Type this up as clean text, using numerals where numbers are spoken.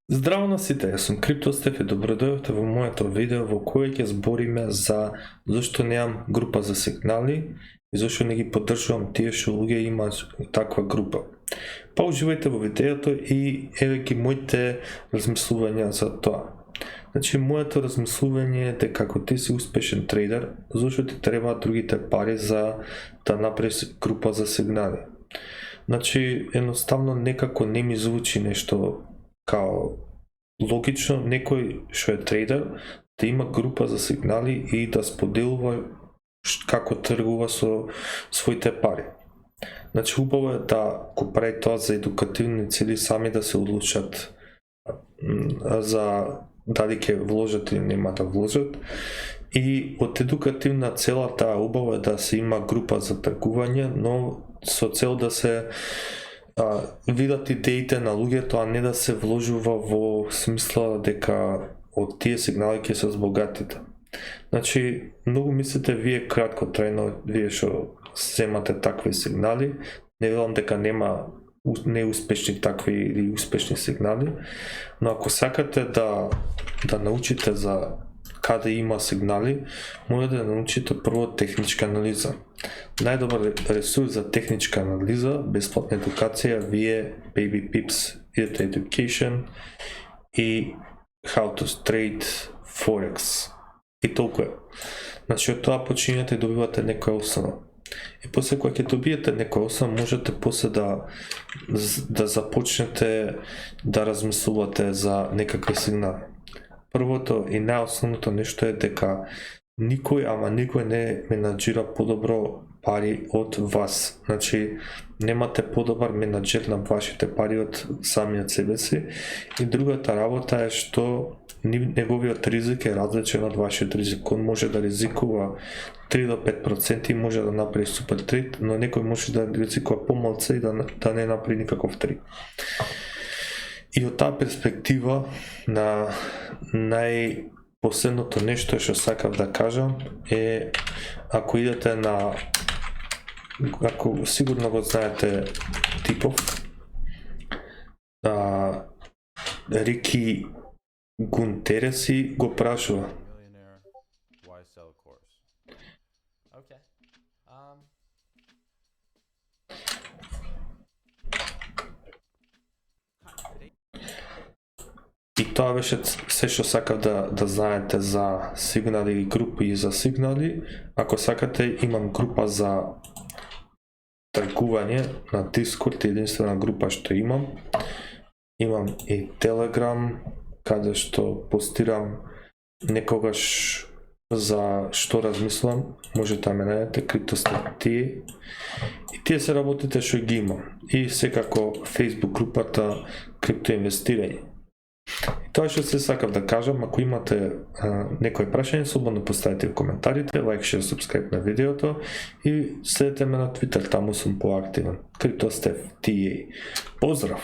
Здраво на сите, јас сум Криптостеф и добродојавте во моето видео во кое ќе збориме за зашто немам група за сигнали и зашто не ги поддржувам тие што луѓе имаат таква група. Па уживајте во видеото и еве ги моите размислувања за тоа. Значи, моето размислување е дека ако ти си успешен трейдер, зашто ти требаат другите пари за да направиш група за сигнали? Значи, едноставно некако не ми звучи нешто као логично некој што е трейдер да има група за сигнали и да споделува како тргува со своите пари. Значи, убаво е да го прави тоа за едукативни цели, сами да се одлучат за дали ќе вложат или нема да вложат. И од едукативна цела таа убаво е да се има група за тргување, но со цел да се видат идеите на луѓето, а не да се вложува во смисла дека од тие сигнали ќе се збогатите. Значи, многу мислите вие кратко трајно, вие што земате такви сигнали, не велам дека нема неуспешни такви или успешни сигнали, но ако сакате да научите за каде има сигнали, може да научите прво техничка анализа. Најдобар ресурс за техничка анализа, бесплатна едукација, вие Baby Pips, Education и How to Trade Forex. И толку е. Значи, од тоа почињате и добивате некоја основа. И после кога ќе добиете некоја основа, можете после да започнете да размислувате за некакви сигнали. Првото и најосновното нешто е дека никој не менаџира подобро пари од вас. Значи, немате подобар менаџер на вашите пари од самиот себе си. И другата работа е што неговиот ризик е различен од вашиот ризик. Он може да ризикува 3 до 5% и може да направи супер трейд, но некој може да ризикува помалку и да не направи никаков трейд. И од таа перспектива на најпоследното нешто што сакав да кажам е, ако идете ако сигурно го знаете типов, Рики Гунтереси го прашува. И тоа беше се што сакав да знаете за сигнали и групи за сигнали. Ако сакате, имам група за тргување на Discord, единствена група што имам. Имам и Telegram, каде што постирам некогаш за што размислам, можете да ме најдете, Криптостеф тие. И тие се работите што ги имам. И секако Facebook групата Криптоинвестирање. И тоа што се сакав да кажам, ако имате некои прашање, слободно поставите в коментарите, лайк, шер, субскрайб на видеото и следете ме на Twitter, таму сум поактивен. Криптостеф TA. Поздрав!